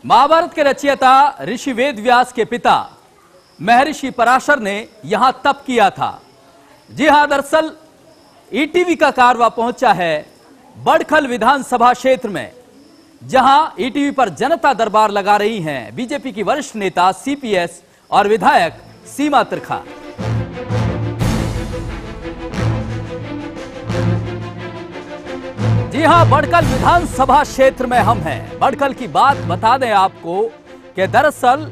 महाभारत के रचयिता ऋषि वेदव्यास के पिता महर्षि पराशर ने यहां तप किया था। जी हां, दरअसल ईटीवी का कारवा पहुंचा है बड़खल विधानसभा क्षेत्र में, जहां ईटीवी पर जनता दरबार लगा रही हैं बीजेपी की वरिष्ठ नेता सीपीएस और विधायक सीमा त्रिखा। जी हां, बड़खल विधानसभा क्षेत्र में हम हैं। बड़खल की बात बता दें आपको कि दरअसल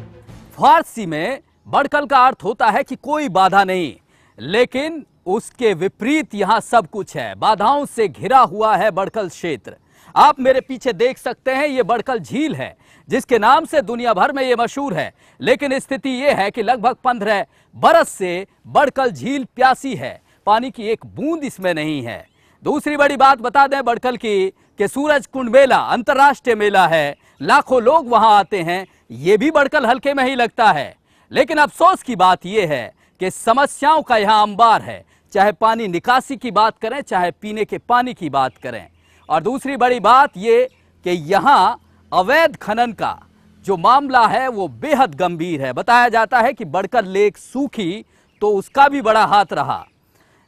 फारसी में बड़खल का अर्थ होता है कि कोई बाधा नहीं, लेकिन उसके विपरीत यहां सब कुछ है। बाधाओं से घिरा हुआ है बड़खल क्षेत्र। आप मेरे पीछे देख सकते हैं, ये बड़खल झील है जिसके नाम से दुनिया भर में ये मशहूर है। लेकिन स्थिति ये है कि लगभग 15 बरस से बड़खल झील प्यासी है, पानी की एक बूंद इसमें नहीं है। दूसरी बड़ी बात बता दें बड़खल की कि सूरज कुंड मेला अंतर्राष्ट्रीय मेला है, लाखों लोग वहां आते हैं, ये भी बड़खल हल्के में ही लगता है। लेकिन अफसोस की बात यह है कि समस्याओं का यहां अंबार है, चाहे पानी निकासी की बात करें, चाहे पीने के पानी की बात करें। और दूसरी बड़ी बात यह कि यहां अवैध खनन का जो मामला है वो बेहद गंभीर है। बताया जाता है कि बड़खल लेक सूखी तो उसका भी बड़ा हाथ रहा।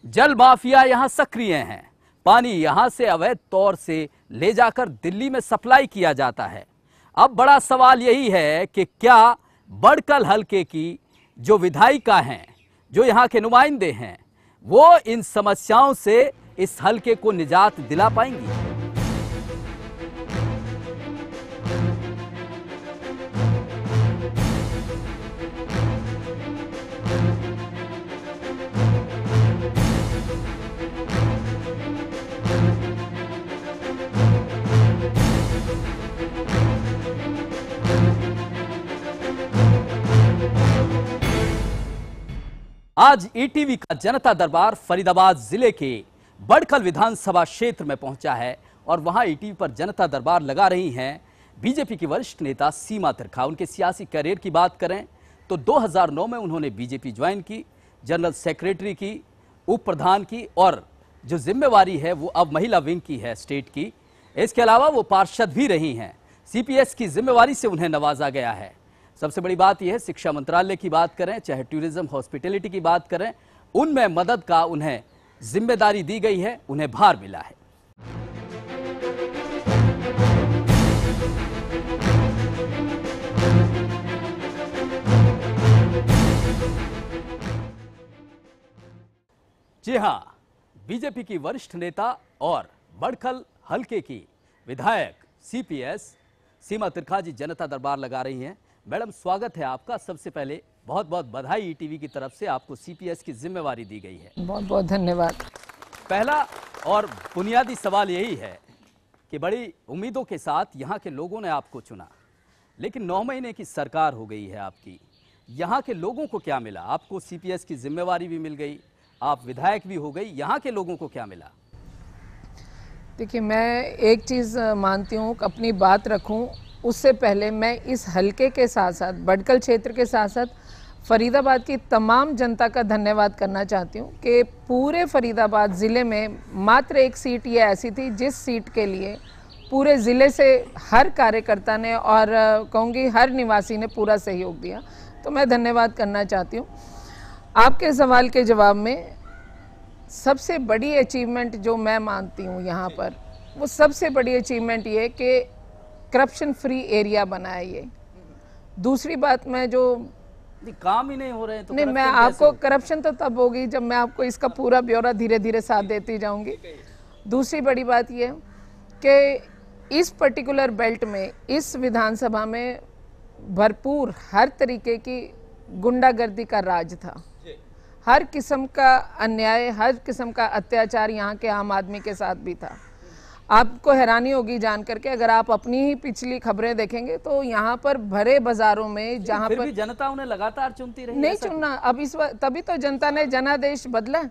जल माफिया यहां सक्रिय हैं, पानी यहां से अवैध तौर से ले जाकर दिल्ली में सप्लाई किया जाता है। अब बड़ा सवाल यही है कि क्या बड़खल हल्के की जो विधायिका हैं, जो यहां के नुमाइंदे हैं, वो इन समस्याओं से इस हल्के को निजात दिला पाएंगी? आज ईटीवी का जनता दरबार फरीदाबाद जिले के बड़खल विधानसभा क्षेत्र में पहुंचा है और वहां ईटीवी पर जनता दरबार लगा रही हैं बीजेपी की वरिष्ठ नेता सीमा त्रिखा। उनके सियासी करियर की बात करें तो 2009 में उन्होंने बीजेपी ज्वाइन की, जनरल सेक्रेटरी की, उप प्रधान की, और जो जिम्मेवारी है वो अब महिला विंग की है स्टेट की। इसके अलावा वो पार्षद भी रही हैं। सीपीएस की जिम्मेवारी से उन्हें नवाजा गया है। सबसे बड़ी बात यह है, शिक्षा मंत्रालय की बात करें, चाहे टूरिज्म हॉस्पिटैलिटी की बात करें, उनमें मदद का उन्हें जिम्मेदारी दी गई है, उन्हें भार मिला है। जी हां, बीजेपी की वरिष्ठ नेता और बड़खल हल्के की विधायक सीपीएस सीमा त्रिखा जी जनता दरबार लगा रही हैं। मैडम, स्वागत है आपका। सबसे पहले बहुत बहुत बधाई, ईटीवी की तरफ से आपको सीपीएस की जिम्मेवारी दी गई है। बहुत बहुत धन्यवाद। पहला और बुनियादी सवाल यही है कि बड़ी उम्मीदों के साथ यहाँ के लोगों ने आपको चुना, लेकिन 9 महीने की सरकार हो गई है आपकी। यहाँ के लोगों को क्या मिला? आपको सीपीएस की जिम्मेवारी भी मिल गई, आप विधायक भी हो गई, यहाँ के लोगों को क्या मिला? देखिए, मैं एक चीज़ मानती हूँ, अपनी बात रखूँ उससे पहले मैं इस हलके के साथ साथ, बड़खल क्षेत्र के साथ साथ फरीदाबाद की तमाम जनता का धन्यवाद करना चाहती हूँ कि पूरे फरीदाबाद ज़िले में मात्र एक सीट ये ऐसी थी जिस सीट के लिए पूरे ज़िले से हर कार्यकर्ता ने और कहूँगी हर निवासी ने पूरा सहयोग दिया। तो मैं धन्यवाद करना चाहती हूँ। आपके सवाल के जवाब में सबसे बड़ी अचीवमेंट जो मैं मानती हूँ यहाँ पर, वो सबसे बड़ी अचीवमेंट ये कि करप्शन फ्री एरिया बना है ये। दूसरी बात, मैं जो काम ही नहीं हो रहे हैं तो नहीं, मैं आपको करप्शन तो तब होगी जब मैं आपको इसका पूरा ब्यौरा धीरे धीरे साथ देती जाऊंगी। दूसरी बड़ी बात ये कि इस पर्टिकुलर बेल्ट में, इस विधानसभा में भरपूर हर तरीके की गुंडागर्दी का राज था। हर किस्म का अन्याय, हर किस्म का अत्याचार यहाँ के आम आदमी के साथ भी था। आपको हैरानी होगी जान करके, अगर आप अपनी ही पिछली खबरें देखेंगे तो यहाँ पर भरे बाजारों में, जहाँ पर जनता उन्हें लगातार चुनती रही, नहीं चुनना, अब इस तभी तो जनता ने जनादेश बदला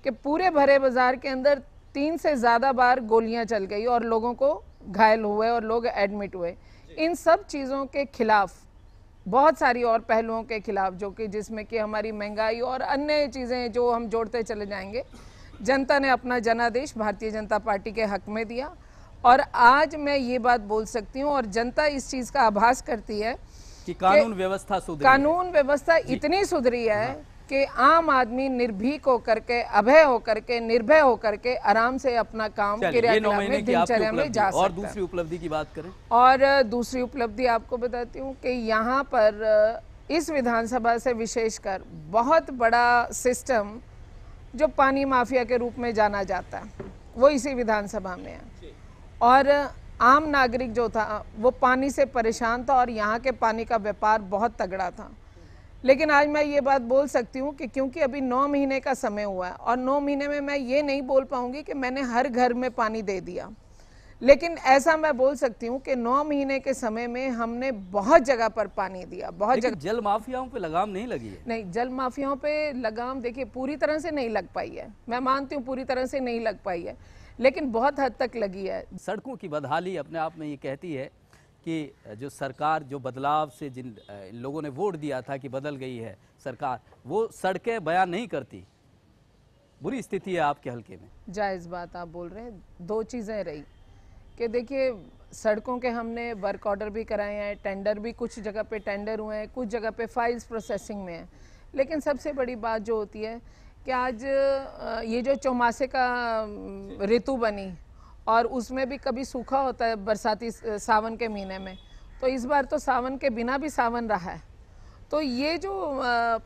कि पूरे भरे बाजार के अंदर 3 से ज़्यादा बार गोलियां चल गई और लोगों को घायल हुए और लोग एडमिट हुए। इन सब चीज़ों के खिलाफ, बहुत सारी और पहलुओं के खिलाफ, जो कि जिसमें कि हमारी महंगाई और अन्य चीज़ें जो हम जोड़ते चले जाएंगे, जनता ने अपना जनादेश भारतीय जनता पार्टी के हक में दिया और आज मैं ये बात बोल सकती हूँ और जनता इस चीज का आभास करती है कि कानून व्यवस्था सुधरी है। कानून व्यवस्था इतनी सुधरी है कि आम आदमी निर्भीक होकर के, अभय होकर के, निर्भय होकर के आराम से अपना काम क्रियाकलाप में, दिनचर्या में जा सकता है। और दूसरी उपलब्धि की बात करें, और दूसरी उपलब्धि आपको बताती हूँ कि यहाँ पर इस विधानसभा से विशेषकर बहुत बड़ा सिस्टम जो पानी माफिया के रूप में जाना जाता है वो इसी विधानसभा में है। और आम नागरिक जो था वो पानी से परेशान था और यहाँ के पानी का व्यापार बहुत तगड़ा था। लेकिन आज मैं ये बात बोल सकती हूँ कि क्योंकि अभी 9 महीने का समय हुआ है और 9 महीने में मैं ये नहीं बोल पाऊंगी कि मैंने हर घर में पानी दे दिया, लेकिन ऐसा मैं बोल सकती हूँ कि 9 महीने के समय में हमने बहुत जगह पर पानी दिया, बहुत जगह। जल माफियाओं पे लगाम नहीं लगी है? नहीं, जल माफियाओं पे लगाम देखिए पूरी तरह से नहीं लग पाई है, मैं मानती हूँ पूरी तरह से नहीं लग पाई है, लेकिन बहुत हद तक लगी है। सड़कों की बदहाली अपने आप में ये कहती है कि जो सरकार, जो बदलाव से जिन लोगों ने वोट दिया था कि बदल गई है सरकार, वो सड़कें बयान नहीं करती। बुरी स्थिति है आपके हल्के में। जायज़ बात आप बोल रहे हैं। 2 चीज़ें रही कि देखिए सड़कों के हमने वर्क ऑर्डर भी कराए हैं, टेंडर भी, कुछ जगह पे टेंडर हुए हैं, कुछ जगह पे फाइल्स प्रोसेसिंग में है। लेकिन सबसे बड़ी बात जो होती है कि आज ये जो चौमासे का ऋतु बनी और उसमें भी कभी सूखा होता है बरसाती सावन के महीने में, तो इस बार तो सावन के बिना भी सावन रहा है। तो ये जो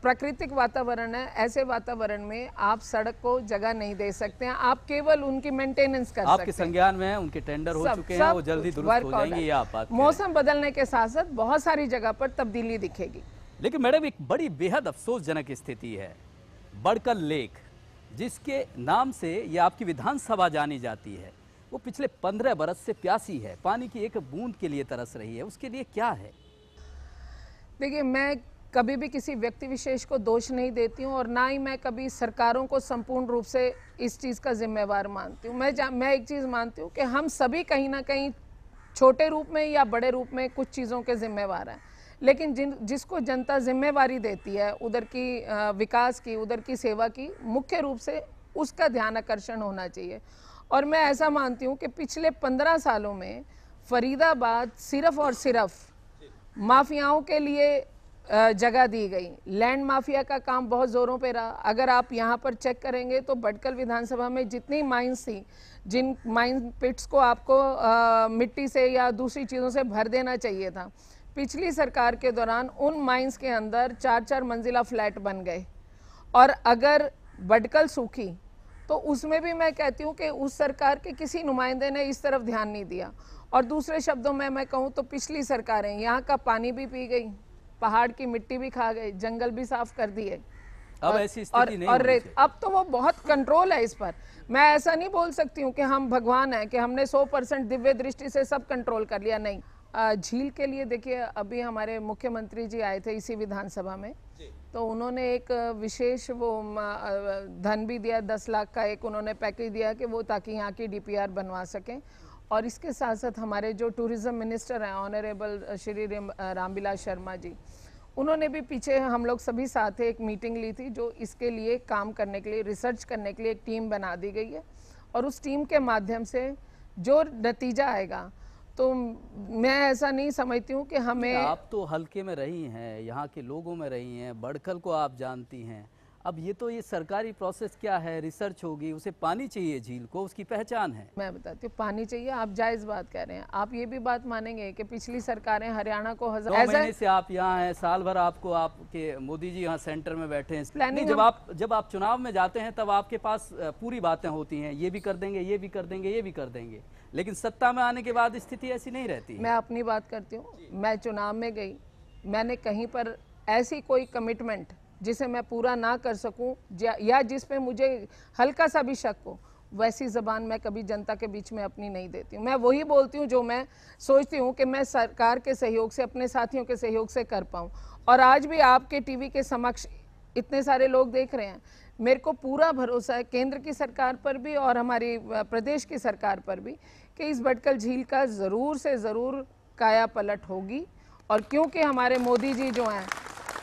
प्राकृतिक वातावरण है, ऐसे वातावरण में आप सड़क को जगह नहीं दे सकते हैं, आप केवल उनकी मेंटेनेंस कर सकते हैं। आपके संज्ञान में है, उनके टेंडर हो चुके हैं, वो जल्दी दुरुस्त हो जाएंगे, ये आप बात। मौसम बदलने के साथ साथ बहुत सारी जगह पर तब्दीली दिखेगी। लेकिन मैडम एक बड़ी बेहद अफसोसजनक स्थिति है, बड़कल लेक जिसके नाम से ये आपकी विधानसभा जानी जाती है, वो पिछले 15 बरस से प्यासी है, पानी की एक बूंद के लिए तरस रही है। उसके लिए क्या है? देखिए, मैं कभी भी किसी व्यक्ति विशेष को दोष नहीं देती हूँ और ना ही मैं कभी सरकारों को संपूर्ण रूप से इस चीज़ का जिम्मेवार मानती हूँ। मैं एक चीज़ मानती हूँ कि हम सभी कहीं ना कहीं छोटे रूप में या बड़े रूप में कुछ चीज़ों के जिम्मेवार हैं, लेकिन जिसको जनता जिम्मेवारी देती है उधर की विकास की, उधर की सेवा की, मुख्य रूप से उसका ध्यान आकर्षण होना चाहिए। और मैं ऐसा मानती हूँ कि पिछले 15 सालों में फरीदाबाद सिर्फ और सिर्फ माफियाओं के लिए जगह दी गई। लैंड माफिया का काम बहुत ज़ोरों पे रहा। अगर आप यहाँ पर चेक करेंगे तो बडकल विधानसभा में जितनी माइंस थी, जिन माइन पिट्स को आपको मिट्टी से या दूसरी चीज़ों से भर देना चाहिए था, पिछली सरकार के दौरान उन माइंस के अंदर 4-4 मंजिला फ्लैट बन गए। और अगर बडकल सूखी तो उसमें भी मैं कहती हूँ कि उस सरकार के किसी नुमाइंदे ने इस तरफ ध्यान नहीं दिया। और दूसरे शब्दों में मैं कहूँ तो पिछली सरकारें यहाँ का पानी भी पी गई, पहाड़ की मिट्टी भी खा गए, जंगल भी साफ कर दिए। अब ऐसी स्थिति नहीं होनी चाहिए। अब तो वो बहुत कंट्रोल है इस पर। मैं ऐसा नहीं बोल सकती हूँ कि हम भगवान हैं कि हमने 100% दिव्य दृष्टि से सब कंट्रोल कर लिया, नहीं। झील के लिए देखिए, अभी हमारे मुख्यमंत्री जी आए थे इसी विधानसभा में, तो उन्होंने एक विशेष वो धन भी दिया, 10 लाख का एक उन्होंने पैकेज दिया कि वो ताकि यहाँ की DPR बनवा सकें। और इसके साथ साथ हमारे जो टूरिज्म मिनिस्टर हैं ऑनरेबल श्री रामविलास शर्मा जी, उन्होंने भी पीछे हम लोग सभी साथ एक मीटिंग ली थी जो इसके लिए काम करने के लिए, रिसर्च करने के लिए एक टीम बना दी गई है। और उस टीम के माध्यम से जो नतीजा आएगा, तो मैं ऐसा नहीं समझती हूँ कि हमें। आप तो हल्के में रही हैं, यहाँ के लोगों में रही हैं, बड़कल को आप जानती हैं। अब ये तो ये सरकारी प्रोसेस क्या है, रिसर्च होगी, उसे पानी चाहिए, झील को, उसकी पहचान है। मैं बताती हूँ, पानी चाहिए। आप जायज़ बात कह रहे हैं। आप ये भी बात मानेंगे कि पिछली सरकारें हरियाणा को 9 महीने से आप यहाँ हैं, साल भर आपको आपके मोदी जी यहाँ सेंटर में बैठे हैं। प्लानिंग जब आप चुनाव में जाते हैं तब आपके पास पूरी बातें होती हैं, ये भी कर देंगे, ये भी कर देंगे, ये भी कर देंगे, लेकिन सत्ता में आने के बाद स्थिति ऐसी नहीं रहती। मैं अपनी बात करती हूँ। मैं चुनाव में गई, मैंने कहीं पर ऐसी कोई कमिटमेंट जिसे मैं पूरा ना कर सकूं या जिस पे मुझे हल्का सा भी शक हो, वैसी ज़बान मैं कभी जनता के बीच में अपनी नहीं देती हूँ। मैं वही बोलती हूँ जो मैं सोचती हूँ कि मैं सरकार के सहयोग से, अपने साथियों के सहयोग से कर पाऊँ। और आज भी आपके टीवी के समक्ष इतने सारे लोग देख रहे हैं, मेरे को पूरा भरोसा है केंद्र की सरकार पर भी और हमारी प्रदेश की सरकार पर भी कि इस बडकल झील का ज़रूर से ज़रूर काया पलट होगी। और क्योंकि हमारे मोदी जी जो हैं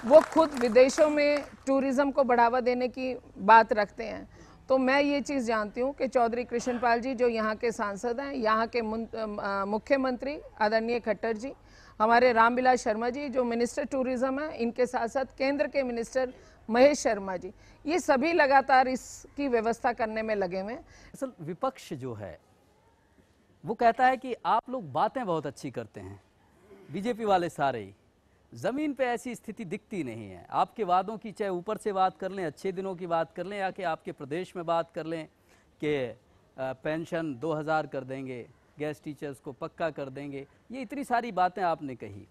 वो खुद विदेशों में टूरिज़्म को बढ़ावा देने की बात रखते हैं, तो मैं ये चीज़ जानती हूँ कि चौधरी कृष्णपाल जी जो यहाँ के सांसद हैं, यहाँ के मुख्यमंत्री आदरणीय खट्टर जी, हमारे रामविलास शर्मा जी जो मिनिस्टर टूरिज्म हैं, इनके साथ साथ केंद्र के मिनिस्टर महेश शर्मा जी, ये सभी लगातार इसकी व्यवस्था करने में लगे हुए हैं। असल विपक्ष जो है वो कहता है कि आप लोग बातें बहुत अच्छी करते हैं, बीजेपी वाले सारे ही, ज़मीन पे ऐसी स्थिति दिखती नहीं है। आपके वादों की चाहे ऊपर से बात कर लें, अच्छे दिनों की बात कर लें, या कि आपके प्रदेश में बात कर लें कि पेंशन 2000 कर देंगे, गेस्ट टीचर्स को पक्का कर देंगे, ये इतनी सारी बातें आपने कही।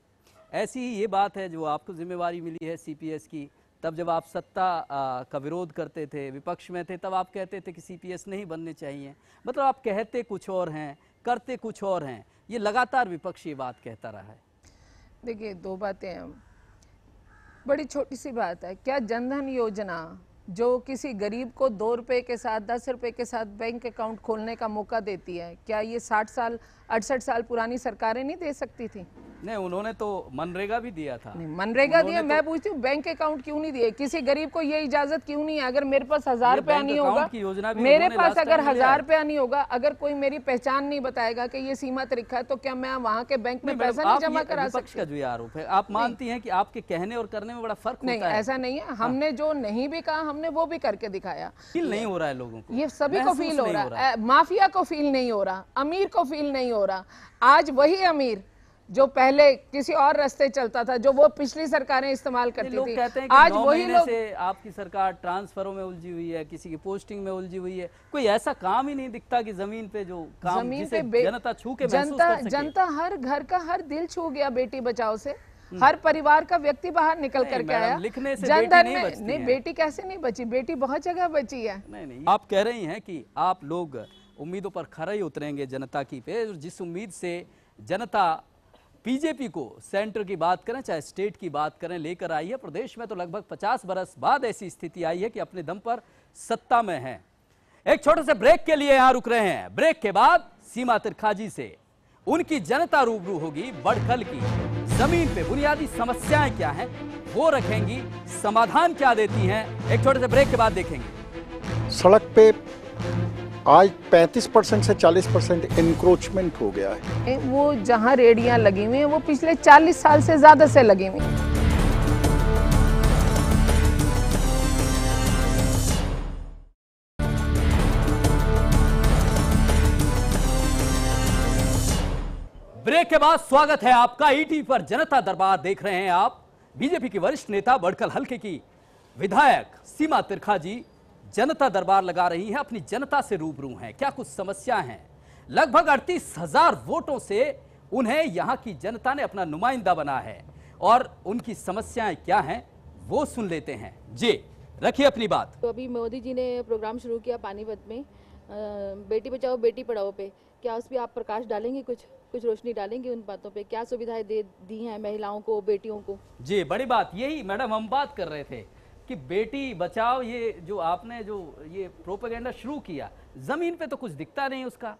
ऐसी ही ये बात है जो आपको जिम्मेवारी मिली है सीपीएस की, तब जब आप सत्ता का विरोध करते थे, विपक्ष में थे, तब आप कहते थे कि सीपीएस नहीं बनने चाहिए। मतलब आप कहते कुछ और हैं, करते कुछ और हैं। ये लगातार विपक्ष ये बात कहता रहा है। देखिए, दो बातें हैं, बड़ी छोटी सी बात है। क्या जनधन योजना जो किसी गरीब को 2 रुपये के साथ 10 रुपये के साथ बैंक अकाउंट खोलने का मौका देती है, क्या ये 60 साल 68 साल पुरानी सरकारें नहीं दे सकती थी? नहीं, उन्होंने तो मनरेगा भी दिया था। नहीं, मनरेगा दिया, मैं पूछती हूँ बैंक अकाउंट क्यों नहीं दिए? किसी गरीब को ये इजाजत क्यों नहीं है? अगर मेरे पास 1000 रुपया नहीं होगा, मेरे पास अगर 1000 रुपया नहीं होगा, अगर कोई मेरी पहचान नहीं बताएगा कि ये सीमा तरीका है, तो क्या मैं वहाँ के बैंक में पैसा नहीं जमा करा सकती? का जो ये आरोप है, आप मानती हैं कि आपके कहने और करने में बड़ा फर्क होता है? नहीं, ऐसा नहीं है। हमने जो नहीं भी कहा, हमने वो भी करके दिखाया। फील नहीं हो रहा है लोगों को, ये सभी को फील हो रहा है। माफिया को फील नहीं हो रहा, अमीर को फील नहीं हो रहा। आज वही अमीर जो पहले किसी और रास्ते चलता था, जो वो पिछली सरकारें इस्तेमाल करती थी, कहते हैं कि आज 9 वही महीने लोग से आपकी सरकार ट्रांसफरों में उलझी हुई है, किसी की पोस्टिंग में उलझी हुई है। कोई ऐसा काम ही नहीं दिखता कि जमीन पे जो काम जिसे जनता छू के महसूस कर सके। जनता हर घर का हर दिल छू गया बेटी बचाओ से। हर परिवार का व्यक्ति बाहर निकल करके आया। लिखने से जनधन बेटी में नहीं, नहीं, बेटी कैसे नहीं बची? बेटी बहुत जगह बची है। नहीं, आप कह रही हैं कि आप लोग उम्मीदों पर खरे उतरेंगे जनता की पे, जिस उम्मीद से जनता बीजेपी को, सेंटर की बात करें चाहे स्टेट की बात करें, लेकर आई है। प्रदेश में तो लगभग 50 बरस बाद ऐसी स्थिति आई है कि अपने दम पर सत्ता में है। एक छोटे से ब्रेक के लिए यहां रुक रहे हैं। ब्रेक के बाद सीमा तिरखाजी से उनकी जनता रूबरू होगी। बड़खल की जमीन पे बुनियादी समस्याएं क्या हैं वो रखेंगी, समाधान क्या देती हैं, एक छोटे से ब्रेक के बाद देखेंगे। सड़क पे आज 35% से 40% इंक्रोचमेंट हो गया है। वो जहां रेडियां लगी हुई हैं वो पिछले 40 साल से ज्यादा से लगी हुई हैं। ब्रेक के बाद स्वागत है आपका। ईटीवी पर जनता दरबार देख रहे हैं आप। बीजेपी की वरिष्ठ नेता, बड़खल हल्के की विधायक सीमा तिरखाजी जनता दरबार लगा रही हैं, अपनी जनता से रूबरू हैं। क्या कुछ समस्या हैं? लगभग 38,000 वोटों से उन्हें यहां की जनता ने अपना नुमाइंदा बना है, और उनकी समस्याएं क्या हैं वो सुन लेते हैं। जी रखिए अपनी बात। तो अभी मोदी जी ने प्रोग्राम शुरू किया पानीपत में, बेटी बचाओ बेटी पढ़ाओ पे, क्या उस पर आप प्रकाश डालेंगे? कुछ रोशनी डालेंगे उन बातों पे? क्या सुविधाएं दी हैं महिलाओं को, बेटियों को? जी, बड़ी बात यही मैडम हम बात कर रहे थे कि बेटी बचाओ, ये जो आपने जो ये प्रोपेगेंडा शुरू किया, जमीन पे तो कुछ दिखता नहीं उसका।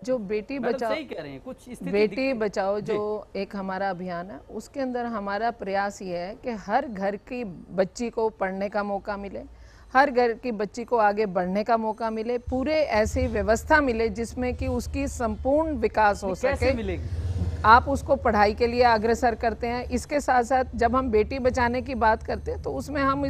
जो बेटी बचाओ, सही कह रहे हैं, कुछ स्थिति बेटी बचाओ जो एक हमारा अभियान है, उसके अंदर हमारा प्रयास ये है कि हर घर की बच्ची को पढ़ने का मौका मिले, हर घर की बच्ची को आगे बढ़ने का मौका मिले, पूरे ऐसी व्यवस्था मिले जिसमें कि उसकी संपूर्ण विकास हो सके। कैसे मिलेगी? आप उसको पढ़ाई के लिए अग्रसर करते हैं। इसके साथ साथ जब हम बेटी बचाने की बात करते हैं तो उसमें हम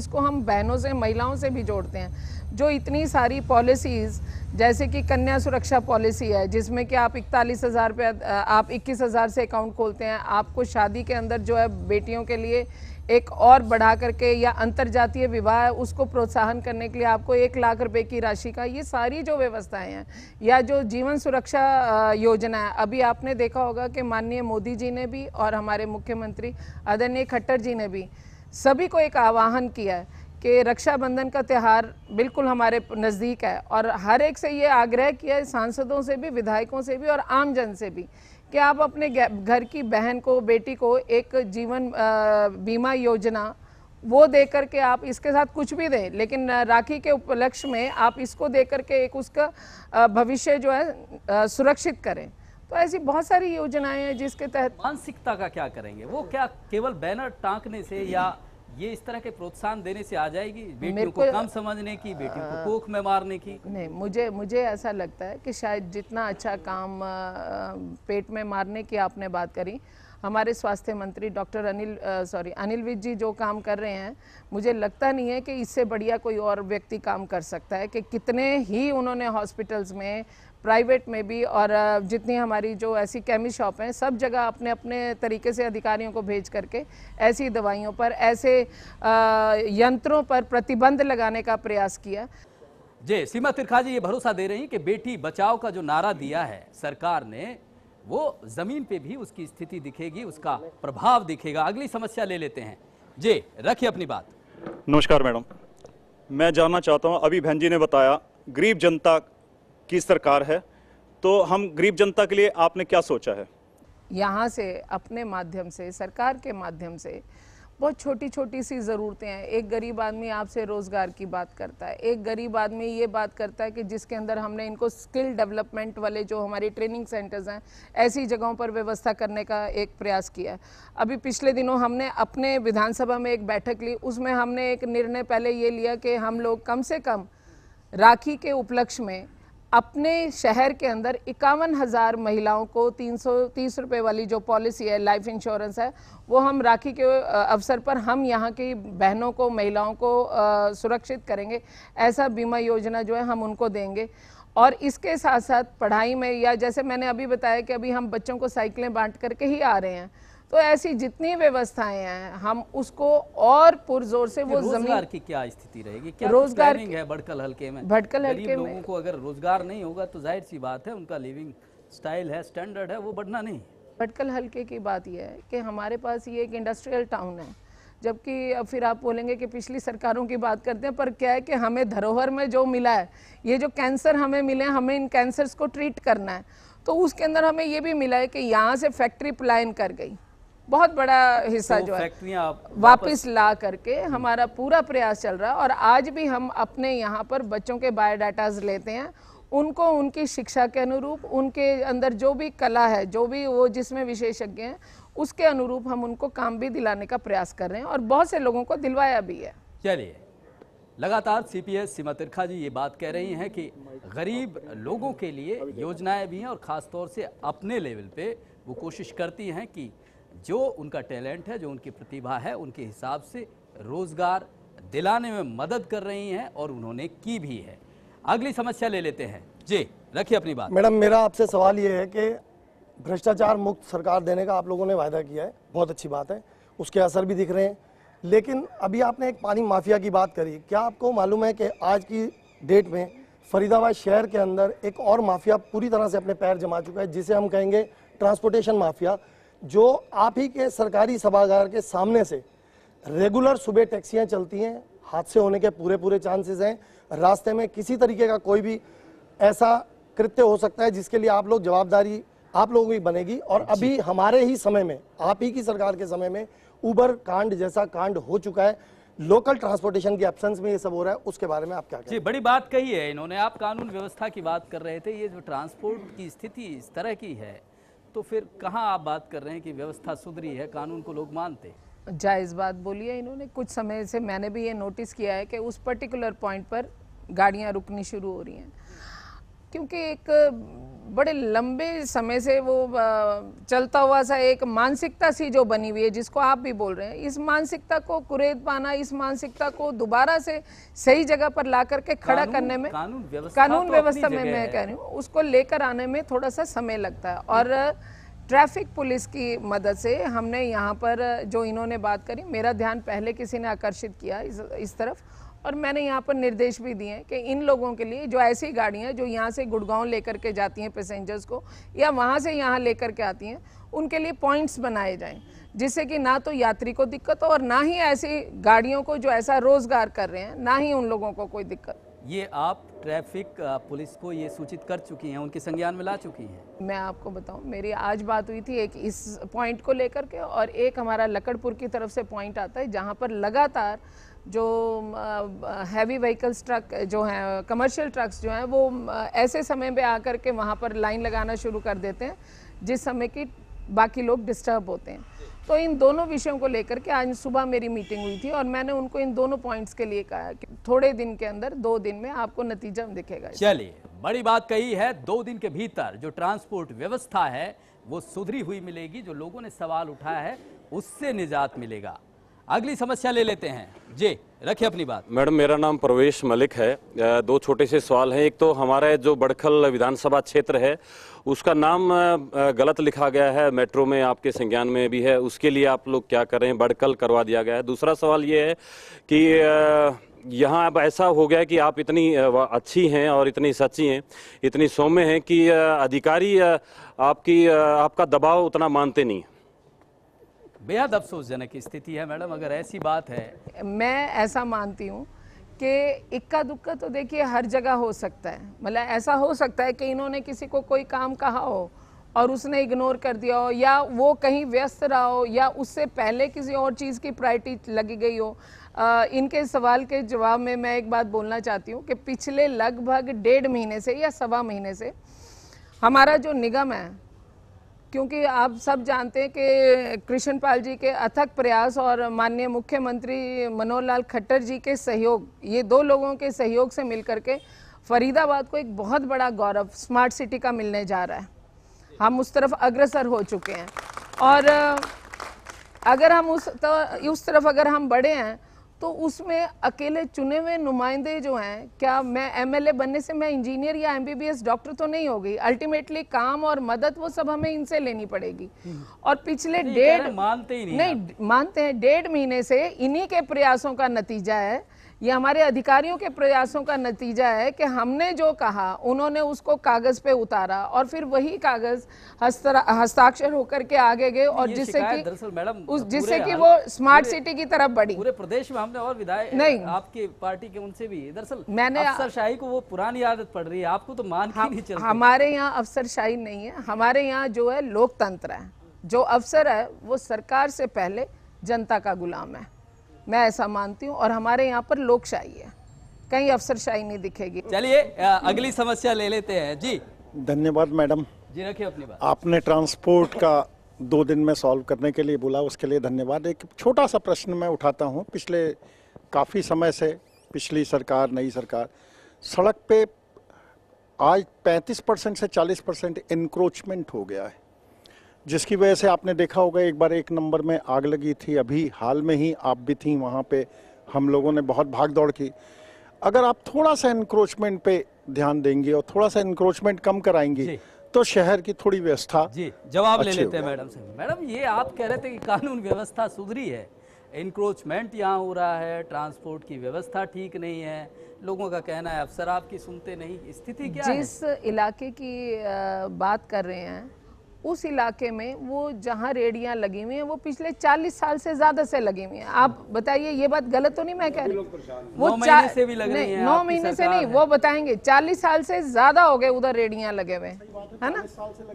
बहनों से, महिलाओं से भी जोड़ते हैं। जो इतनी सारी पॉलिसीज़, जैसे कि कन्या सुरक्षा पॉलिसी है, जिसमें कि आप 41,000 रुपया, आप 21,000 से अकाउंट खोलते हैं। आपको शादी के अंदर जो है बेटियों के लिए एक और बढ़ा करके, या अंतरजातीय विवाह उसको प्रोत्साहन करने के लिए आपको 1 लाख रुपए की राशि का, ये सारी जो व्यवस्थाएं हैं, या जो जीवन सुरक्षा योजना है, अभी आपने देखा होगा कि माननीय मोदी जी ने भी और हमारे मुख्यमंत्री आदरणीय खट्टर जी ने भी सभी को एक आह्वान किया है कि रक्षाबंधन का त्यौहार बिल्कुल हमारे नज़दीक है, और हर एक से ये आग्रह किया है, सांसदों से भी, विधायकों से भी और आम जन से भी, कि आप अपने घर की बहन को, बेटी को एक जीवन बीमा योजना वो दे करके आप इसके साथ कुछ भी दें, लेकिन राखी के उपलक्ष्य में आप इसको दे करके एक उसका भविष्य जो है सुरक्षित करें। तो ऐसी बहुत सारी योजनाएं हैं जिसके तहत। मानसिकता का क्या करेंगे? वो क्या केवल बैनर टांकने से या ये इस तरह के प्रोत्साहन देने से आ जाएगी बेटियों मेरे को को- कम समझने की, बेटियों को कोख में मारने की? नहीं, मुझे ऐसा लगता है कि शायद जितना अच्छा काम पेट में मारने की आपने बात करी, हमारे स्वास्थ्य मंत्री डॉक्टर अनिल विज जी जो काम कर रहे हैं, मुझे लगता नहीं है कि इससे बढ़िया कोई और व्यक्ति काम कर सकता है। कि कितने ही उन्होंने हॉस्पिटल्स में, प्राइवेट में भी, और जितनी हमारी जो ऐसी केमिस्ट शॉप हैं, सब जगह अपने अपने तरीके से अधिकारियों को भेज करके ऐसी दवाइयों पर, ऐसे यंत्रों पर प्रतिबंध लगाने का प्रयास किया। जी, सीमा तिरखा जी ये भरोसा दे रही कि बेटी बचाओ का जो नारा दिया है सरकार ने, वो जमीन पे भी उसकी स्थिति दिखेगी, उसका प्रभाव दिखेगा। अगली समस्या ले लेते हैं। जी, रखिए अपनी बात। नमस्कार मैडम, मैं जानना चाहता हूं, अभी बहन जी ने बताया गरीब जनता की सरकार है, तो हम गरीब जनता के लिए आपने क्या सोचा है? यहाँ से अपने माध्यम से, सरकार के माध्यम से बहुत छोटी छोटी सी ज़रूरतें हैं। एक गरीब आदमी आपसे रोज़गार की बात करता है, एक गरीब आदमी ये बात करता है कि जिसके अंदर हमने इनको स्किल डेवलपमेंट वाले जो हमारी ट्रेनिंग सेंटर्स हैं, ऐसी जगहों पर व्यवस्था करने का एक प्रयास किया है। अभी पिछले दिनों हमने अपने विधानसभा में एक बैठक ली, उसमें हमने एक निर्णय पहले ये लिया कि हम लोग कम से कम राखी के उपलक्ष्य में अपने शहर के अंदर 51,000 महिलाओं को 330 रुपये वाली जो पॉलिसी है, लाइफ इंश्योरेंस है, वो हम राखी के अवसर पर हम यहाँ की बहनों को, महिलाओं को सुरक्षित करेंगे। ऐसा बीमा योजना जो है हम उनको देंगे। और इसके साथ साथ पढ़ाई में, या जैसे मैंने अभी बताया कि अभी हम बच्चों को साइकिलें बांट करके ही आ रहे हैं, तो ऐसी जितनी व्यवस्थाएं हैं हम उसको और पुरजोर से वो रोजगार जमीन की क्या स्थिति रहेगी? क्या रोजगार प्लानिंग है भटकल हल्के में? भटकल गरीब हल्के में लोगों को अगर रोजगार नहीं होगा तो जाहिर सी बात है उनका लिविंग स्टाइल है, स्टैंडर्ड है, वो बढ़ना नहीं। भटकल हल्के की बात यह है कि हमारे पास ये एक इंडस्ट्रियल टाउन है, जबकि अब फिर आप बोलेंगे कि पिछली सरकारों की बात करते हैं, पर क्या है कि हमें धरोहर में जो मिला है, ये जो कैंसर हमें मिले हैं, हमें इन कैंसर्स को ट्रीट करना है, तो उसके अंदर हमें ये भी मिला है कि यहाँ से फैक्ट्री पलायन कर गई, बहुत बड़ा हिस्सा तो जो है फैक्ट्रियां वापस ला करके हमारा पूरा प्रयास चल रहा है। और आज भी हम अपने यहाँ पर बच्चों के बायोडाटाज लेते हैं, उनको उनकी शिक्षा के अनुरूप, उनके अंदर जो भी कला है, जो भी वो जिसमें विशेषज्ञ हैं, उसके अनुरूप हम उनको काम भी दिलाने का प्रयास कर रहे हैं और बहुत से लोगों को दिलवाया भी है। चलिए, लगातार सीपीएस सीमा तिरखा जी ये बात कह रही हैं कि गरीब लोगों के लिए योजनाएं भी हैं और ख़ास तौर से अपने लेवल पे वो कोशिश करती हैं कि जो उनका टैलेंट है, जो उनकी प्रतिभा है, उनके हिसाब से रोजगार दिलाने में मदद कर रही हैं और उन्होंने की भी है। अगली समस्या ले लेते हैं। जी, रखिए अपनी बात। मैडम, मेरा आपसे सवाल ये है कि भ्रष्टाचार मुक्त सरकार देने का आप लोगों ने वायदा किया है, बहुत अच्छी बात है, उसके असर भी दिख रहे हैं, लेकिन अभी आपने एक पानी माफिया की बात करी। क्या आपको मालूम है कि आज की डेट में फरीदाबाद शहर के अंदर एक और माफिया पूरी तरह से अपने पैर जमा चुका है, जिसे हम कहेंगे ट्रांसपोर्टेशन माफिया, जो आप ही के सरकारी सभागार के सामने से रेगुलर सुबह टैक्सियां चलती हैं, हादसे होने के पूरे चांसेस हैं, रास्ते में किसी तरीके का कोई भी ऐसा कृत्य हो सकता है जिसके लिए आप लोग जवाबदारी आप लोगों की बनेगी। और अभी हमारे ही समय में, आप ही की सरकार के समय में उबर कांड जैसा कांड हो चुका है, लोकल ट्रांसपोर्टेशन की एब्सेंस में ये सब हो रहा है, उसके बारे में आप क्या कहें? जी, बड़ी बात कही है इन्होंने। आप कानून व्यवस्था की बात कर रहे थे, ये जो ट्रांसपोर्ट की स्थिति इस तरह की है, तो फिर कहाँ आप बात कर रहे हैं कि व्यवस्था सुधरी है, कानून को लोग मानते? जायज़ बात बोली है इन्होंने। कुछ समय से मैंने भी ये नोटिस किया है कि उस पर्टिकुलर पॉइंट पर गाड़ियां रुकनी शुरू हो रही हैं, क्योंकि एक बड़े लंबे समय से वो चलता हुआ सा एक मानसिकता सी जो बनी हुई है, जिसको आप भी बोल रहे हैं, इस मानसिकता को कुरेद पाना, इस मानसिकता को दोबारा से सही जगह पर ला करके खड़ा करने में, कानून व्यवस्था में मैं कह रही हूँ, उसको लेकर आने में थोड़ा सा समय लगता है। और ट्रैफिक पुलिस की मदद से हमने यहाँ पर जो इन्होंने बात करी, मेरा ध्यान पहले किसी ने आकर्षित किया इस तरफ, और मैंने यहाँ पर निर्देश भी दिए कि इन लोगों के लिए जो ऐसी गाड़ियाँ जो यहाँ से गुड़गांव लेकर के जाती हैं पैसेंजर्स को, या वहाँ से यहाँ लेकर के आती हैं, उनके लिए पॉइंट्स बनाए जाएं, जिससे कि ना तो यात्री को दिक्कत हो और ना ही ऐसी गाड़ियों को जो ऐसा रोजगार कर रहे हैं, ना ही उन लोगों को कोई दिक्कत। ये आप ट्रैफिक पुलिस को ये सूचित कर चुकी हैं, उनके संज्ञान में ला चुकी हैं? मैं आपको बताऊं, मेरी आज बात हुई थी एक इस पॉइंट को लेकर के, और एक हमारा लकड़पुर की तरफ से पॉइंट आता है जहां पर लगातार जो हैवी व्हीकल्स ट्रक जो हैं, कमर्शियल ट्रक्स जो हैं, वो ऐसे समय पे आकर के वहाँ पर लाइन लगाना शुरू कर देते हैं जिस समय की बाकी लोग डिस्टर्ब होते हैं। तो इन दोनों विषयों को लेकर के आज सुबह मेरी मीटिंग हुई थी और मैंने उनको इन दोनों पॉइंट्स के लिए कहा कि थोड़े दिन के अंदर 2 दिन में आपको नतीजा दिखेगा। चलिए, बड़ी बात कही है, 2 दिन के भीतर जो ट्रांसपोर्ट व्यवस्था है वो सुधरी हुई मिलेगी, जो लोगों ने सवाल उठाया है उससे निजात मिलेगा। अगली समस्या ले लेते हैं जी, रखिए अपनी बात। मैडम, मेरा नाम प्रवेश मलिक है। 2 छोटे से सवाल हैं। एक तो हमारा जो बड़खल विधानसभा क्षेत्र है उसका नाम गलत लिखा गया है, मेट्रो में आपके संज्ञान में भी है, उसके लिए आप लोग क्या कर रहे हैं? बड़खल करवा दिया गया है। दूसरा सवाल ये है कि यहाँ अब ऐसा हो गया कि आप इतनी अच्छी हैं और इतनी सच्ची हैं, इतनी सौम्य हैं कि अधिकारी आपका दबाव उतना मानते नहीं। बेहद अफसोसजनक स्थिति है मैडम, अगर ऐसी बात है। मैं ऐसा मानती हूँ कि इक्का दुक्का तो देखिए हर जगह हो सकता है। मतलब ऐसा हो सकता है कि इन्होंने किसी को कोई काम कहा हो और उसने इग्नोर कर दिया हो, या वो कहीं व्यस्त रहा हो, या उससे पहले किसी और चीज़ की प्रायोरिटी लगी गई हो। इनके सवाल के जवाब में मैं एक बात बोलना चाहती हूँ कि पिछले लगभग 1.5 महीने से या 1.25 महीने से हमारा जो निगम है, क्योंकि आप सब जानते हैं कि कृष्णपाल जी के अथक प्रयास और माननीय मुख्यमंत्री मनोहर लाल खट्टर जी के सहयोग, ये 2 लोगों के सहयोग से मिलकर के फरीदाबाद को एक बहुत बड़ा गौरव स्मार्ट सिटी का मिलने जा रहा है। हम उस तरफ अग्रसर हो चुके हैं और अगर हम उस तरफ अगर हम बढ़े हैं तो उसमें अकेले चुने हुए नुमाइंदे जो हैं, क्या मैं एमएलए बनने से मैं इंजीनियर या एमबीबीएस डॉक्टर तो नहीं हो गई? अल्टीमेटली काम और मदद वो सब हमें इनसे लेनी पड़ेगी। और पिछले मानते ही नहीं मानते हैं, 1.5 महीने से इन्हीं के प्रयासों का नतीजा है, ये हमारे अधिकारियों के प्रयासों का नतीजा है कि हमने जो कहा उन्होंने उसको कागज पे उतारा और फिर वही कागज हस्ताक्षर होकर के आगे गए और जिससे कि वो स्मार्ट सिटी की तरफ बढ़ी। पूरे प्रदेश में हमने और विधायक नहीं, आपकी पार्टी के उनसे भी दरअसल मैंने अफसरशाही को वो पुरानी आदत पड़ रही है, आपको तो मान ही नहीं चलती। हमारे यहाँ अफसरशाही नहीं है, हमारे यहाँ जो है लोकतंत्र है। जो अफसर है वो सरकार से पहले जनता का गुलाम है, मैं ऐसा मानती हूँ। और हमारे यहाँ पर लोकशाही है, कहीं अफसरशाही नहीं दिखेगी। चलिए अगली समस्या ले लेते हैं जी। धन्यवाद मैडम जी, रखिए अपनी बात। आपने ट्रांसपोर्ट का 2 दिन में सॉल्व करने के लिए बोला, उसके लिए धन्यवाद। एक छोटा सा प्रश्न मैं उठाता हूँ। पिछले काफ़ी समय से पिछली सरकार, नई सरकार, सड़क पे आज 35% से 40% इंक्रोचमेंट हो गया है, जिसकी वजह से आपने देखा होगा एक बार 1 नंबर में आग लगी थी। अभी हाल में ही आप भी थी वहाँ पे, हम लोगों ने बहुत भाग दौड़ की। अगर आप थोड़ा सा इंक्रोचमेंट पे ध्यान देंगे और थोड़ा सा इंक्रोचमेंट कम कराएंगी तो शहर की थोड़ी व्यवस्था जी जवाब ले लेते हैं मैडम से। मैडम, ये आप कह रहे थे कि कानून व्यवस्था सुधरी है, इंक्रोचमेंट यहाँ हो रहा है, ट्रांसपोर्ट की व्यवस्था ठीक नहीं है, लोगों का कहना है अफसर आपकी सुनते नहीं, स्थिति क्या है? जिस इलाके की बात कर रहे हैं उस इलाके में वो जहाँ रेडियां लगी हुई हैं वो पिछले 40 साल से ज्यादा से लगी हुई हैं। आप बताइए, ये बात गलत तो नहीं मैं कह रही? वो 9 महीने से भी लग रही हैं, 9 महीने से नहीं, वो बताएंगे 40 साल से ज्यादा हो गए उधर रेडियां लगे हुए, है ना?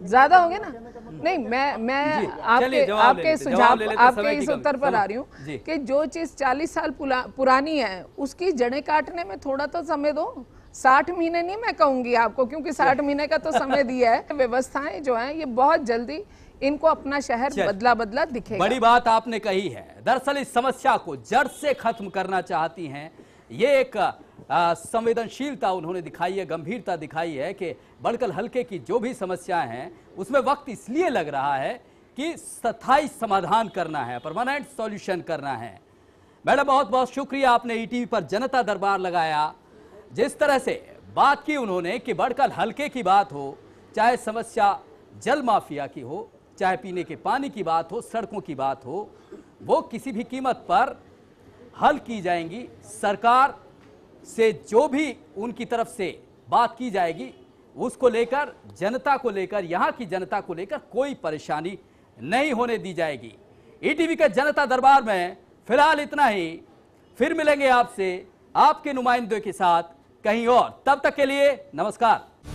ज्यादा हो गए ना? नहीं, मैं आपके सुझाव, आपके इस उत्तर पर आ रही हूँ कि जो चीज 40 साल पुरानी है उसकी जड़ें काटने में थोड़ा तो समय दो। 60 महीने नहीं मैं कहूंगी आपको, क्योंकि 60 महीने का तो समय दिया है। व्यवस्थाएं जो हैं ये बहुत जल्दी इनको अपना शहर बदला दिखेगा। बड़ी बात आपने कही है। दरअसल इस समस्या को जड़ से खत्म करना चाहती हैं। ये एक संवेदनशीलता उन्होंने दिखाई है, गंभीरता दिखाई है कि बड़कल हल्के की जो भी समस्याएं हैं उसमें वक्त इसलिए लग रहा है कि स्थायी समाधान करना है, परमानेंट सॉल्यूशन करना है। मैडम, बहुत बहुत शुक्रिया, आपने ईटीवी पर जनता दरबार लगाया। जिस तरह से बात की उन्होंने कि बड़कल हल्के की बात हो, चाहे समस्या जल माफिया की हो, चाहे पीने के पानी की बात हो, सड़कों की बात हो, वो किसी भी कीमत पर हल की जाएंगी। सरकार से जो भी उनकी तरफ से बात की जाएगी उसको लेकर, जनता को लेकर, यहाँ की जनता को लेकर कोई परेशानी नहीं होने दी जाएगी। ईटीवी के जनता दरबार में फिलहाल इतना ही। फिर मिलेंगे आपसे आपके नुमाइंदों के साथ कहीं और। तब तक के लिए नमस्कार।